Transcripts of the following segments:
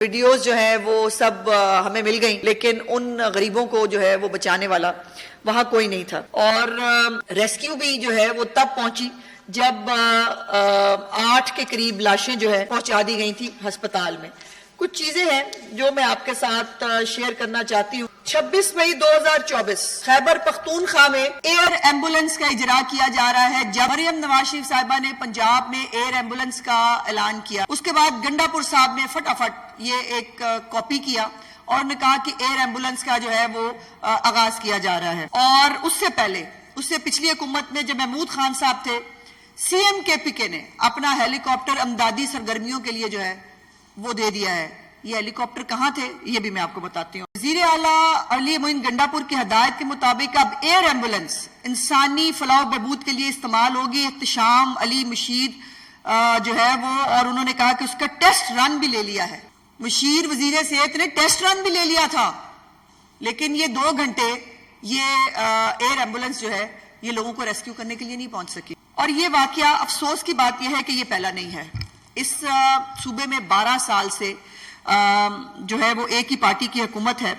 Videos جو ہیں وہ سب ہمیں مل گئیں، لیکن ان غریبوں کو جو ہے وہ بچانے والا وہاں کوئی نہیں تھا۔ اور ریسکیو بھی جو ہے وہ تب پہنچی جب 8 کے قریب لاشیں جو ہے پہنچا دی گئی تھی ہسپتال میں۔ کچھ چیزیں ہیں جو میں آپ کے ساتھ شیئر کرنا چاہتی ہوں۔ 26 مئی 2024 خیبر پختونخوا میں ایئر ایمبولنس کا اجرا کیا جا رہا ہے۔ جب مریم نواز شریف صاحبہ نے پنجاب میں ایئر ایمبولنس کا اعلان کیا، اس کے بعد گنڈا پور صاحب نے فٹافٹ یہ ایک کاپی کیا اور نے کہا کہ ایئر ایمبولنس کا جو ہے وہ آغاز کیا جا رہا ہے۔ اور اس سے پچھلی حکومت میں جب محمود خان صاحب تھے، سی ایم کے پی کے نے اپنا ہیلی کاپٹر امدادی سرگرمیوں کے لیے جو ہے وہ دے دیا ہے۔ یہ ہیلی کاپٹر کہاں تھے یہ بھی میں آپ کو بتاتی ہوں۔ وزیر اعلیٰ علی معین گنڈا پور کی ہدایت کے مطابق اب ایئر ایمبولنس انسانی فلاح و بہبود کے لیے استعمال ہوگی۔ احتشام علی مشیر جو ہے وہ، اور انہوں نے کہا کہ اس کا ٹیسٹ رن بھی لے لیا ہے۔ مشیر وزیر صحت نے ٹیسٹ رن بھی لے لیا تھا، لیکن یہ 2 گھنٹے یہ ایئر ایمبولنس جو ہے یہ لوگوں کو ریسکیو کرنے کے لیے نہیں پہنچ سکی۔ اور یہ واقعہ افسوس کی بات یہ ہے کہ یہ پہلا نہیں ہے۔ اس صوبے میں 12 سال سے جو ہے وہ ایک ہی پارٹی کی حکومت ہے۔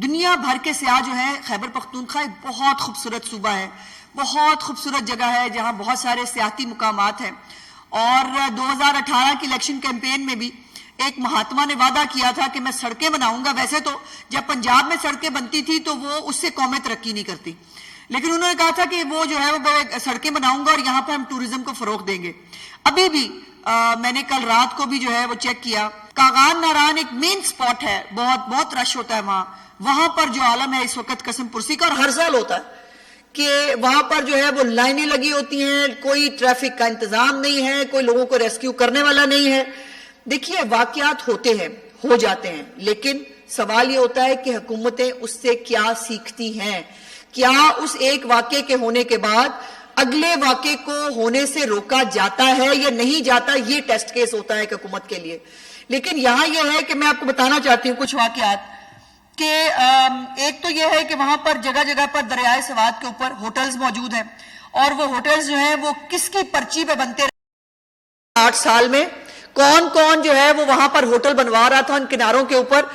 دنیا بھر کے سیاح جو ہے خیبر پختونخوا ایک بہت خوبصورت صوبہ ہے، بہت خوبصورت جگہ ہے جہاں بہت سارے سیاحتی مقامات ہیں۔ اور 2018 کی الیکشن کیمپین میں بھی ایک مہاتما نے وعدہ کیا تھا کہ میں سڑکیں بناؤں گا۔ ویسے تو جب پنجاب میں سڑکیں بنتی تھی تو وہ اس سے قومیں ترقی نہیں کرتی، لیکن انہوں نے کہا تھا کہ وہ جو ہے وہ سڑکیں بناؤں گا اور یہاں پہ ہم ٹورزم کو فروغ دیں گے۔ ابھی بھی میں نے کل رات کو بھی جو ہے وہ چیک کیا، کاغان ناران ایک مین سپاٹ ہے، بہت رش ہوتا ہے وہاں پر جو عالم ہے اس وقت قسم پرسی کا، اور ہر سال ہوتا ہے کہ وہاں پر جو ہے وہ لائنیں لگی ہوتی ہیں، کوئی ٹریفک کا انتظام نہیں ہے، کوئی لوگوں کو ریسکیو کرنے والا نہیں ہے۔ دیکھیے واقعات ہوتے ہیں، ہو جاتے ہیں، لیکن سوال یہ ہوتا ہے کہ حکومتیں اس سے کیا سیکھتی ہیں؟ کیا اس ایک واقعے کے ہونے کے بعد اگلے واقعے کو ہونے سے روکا جاتا ہے یا نہیں جاتا؟ یہ ٹیسٹ کیس ہوتا ہے ایک حکومت کے لیے۔ لیکن یہاں یہ ہے کہ میں آپ کو بتانا چاہتی ہوں کچھ واقعات، کہ ایک تو یہ ہے کہ وہاں پر جگہ جگہ پر دریائے سوات کے اوپر ہوٹلز موجود ہیں، اور وہ ہوٹلز جو ہیں وہ کس کی پرچی پہ بنتے رہے 8 سال میں، کون جو ہے وہ وہاں پر ہوٹل بنوا رہا تھا ان کناروں کے اوپر،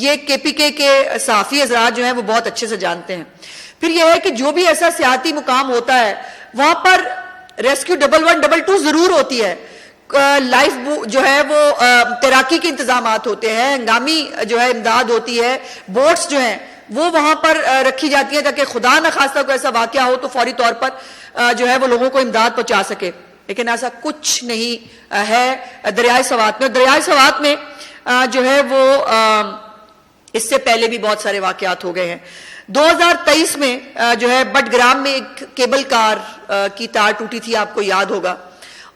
یہ کے پی کے صحافی حضرات جو ہیں وہ بہت اچھے سے جانتے ہیں۔ پھر یہ ہے کہ جو بھی ایسا سیاحتی مقام ہوتا ہے وہاں پر ریسکیو 1122 ضرور ہوتی ہے، لائف جو ہے وہ تیراکی کے انتظامات ہوتے ہیں، ہنگامی جو ہے امداد ہوتی ہے، بوٹس جو ہیں وہ وہاں پر رکھی جاتی ہیں تاکہ خدا نخواستہ کوئی ایسا واقعہ ہو تو فوری طور پر جو ہے وہ لوگوں کو امداد پہنچا سکے۔ لیکن ایسا کچھ نہیں ہے دریائے سوات میں۔ دریائے سوات میں جو ہے وہ اس سے پہلے بھی بہت سارے واقعات ہو گئے ہیں۔ 2023 میں جو ہے بٹ گرام میں ایک کیبل کار کی تار ٹوٹی تھی، آپ کو یاد ہوگا،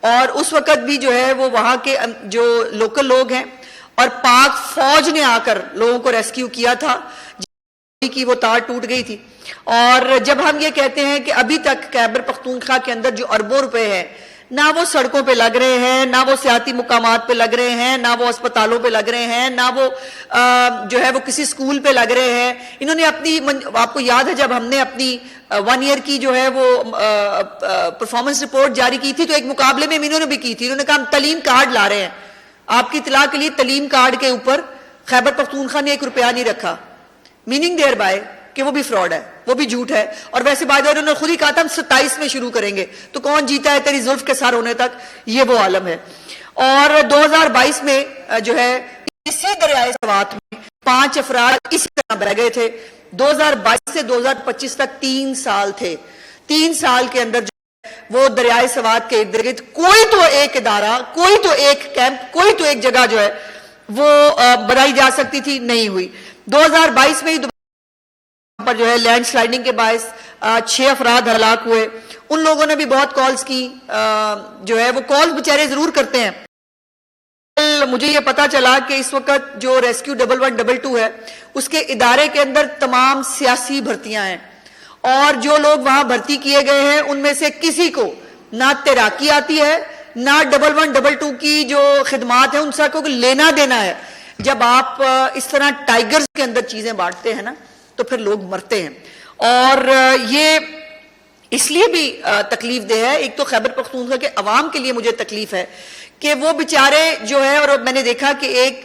اور اس وقت بھی جو ہے وہ وہاں کے جو لوکل لوگ ہیں اور پاک فوج نے آ کر لوگوں کو ریسکیو کیا تھا کی وہ تار ٹوٹ گئی تھی۔ اور جب ہم یہ کہتے ہیں کہ ابھی تک خیبر پختونخوا کے اندر جو اربوں روپے ہیں، نہ وہ سڑکوں پہ لگ رہے ہیں، نہ وہ سیاحتی مقامات پہ لگ رہے ہیں، نہ وہ اسپتالوں پہ لگ رہے ہیں، نہ وہ جو ہے وہ کسی سکول پہ لگ رہے ہیں۔ انہوں نے اپنی، آپ کو یاد ہے جب ہم نے اپنی 1 ایئر کی جو ہے وہ پرفارمنس رپورٹ جاری کی تھی تو ایک مقابلے میں انہوں نے بھی کی تھی، انہوں نے کہا ہم تعلیم کارڈ لا رہے ہیں۔ آپ کی اطلاع کے لیے تعلیم کارڈ کے اوپر خیبر پختونخوا نے 1 روپیہ نہیں رکھا، میننگ دیر بائے کہ وہ بھی فراڈ ہے، وہ بھی جھوٹ ہے۔ اور ویسے بعد انہوں نے خود ہی کہا تھا ہم 27 میں شروع کریں گے، تو کون جیتا ہے تیری زلف کے سر ہونے تک، یہ وہ عالم ہے۔ اور 2022 میں جو ہے اسی دریائے سوات میں 5 افراد اسی طرح بہ گئے تھے۔ 2022 سے 2025 تک 3 سال تھے۔ 3 سال کے اندر وہ دریائے سوات کے ارد گرد کوئی تو ایک ادارہ، کوئی تو ایک کیمپ، کوئی تو ایک جگہ جو ہے وہ بنائی جا سکتی تھی، نہیں ہوئی۔ 2022 میں ہی پر جو ہے لینڈ سلائڈنگ کے باعث 6 افراد ہلاک ہوئے۔ ان لوگوں نے بھی بہت کالز کی، جو ہے وہ کالز بیچارے ضرور کرتے ہیں۔ مجھے یہ پتا چلا کہ اس وقت جو ریسکیو 1122 ہے اس کے ادارے کے اندر تمام سیاسی بھرتیاں ہیں، اور جو لوگ وہاں بھرتی کیے گئے ہیں ان میں سے کسی کو نہ تیراکی آتی ہے، نہ 1122 کی جو خدمات ہیں ان سے کوئی لینا دینا ہے۔ جب آپ اس طرح ٹائیگرز کے اندر چیزیں بانٹتے ہیں نا تو پھر لوگ مرتے ہیں، اور یہ اس لیے بھی تکلیف دہ ہے۔ ایک تو خیبر پختونخوا کے عوام کے لیے مجھے تکلیف ہے کہ وہ بیچارے جو ہے، اور میں نے دیکھا کہ ایک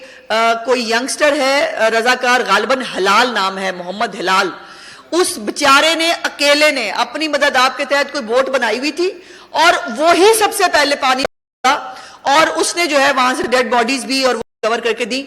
کوئی ینگسٹر ہے رضاکار، غالباً ہلال نام ہے، محمد ہلال، اس بچارے نے اکیلے نے اپنی مدد آپ کے تحت کوئی بوٹ بنائی ہوئی تھی اور وہی سب سے پہلے پانی اور اس نے جو ہے وہاں سے ڈیڈ باڈیز بھی اور وہ کور کر کے دی.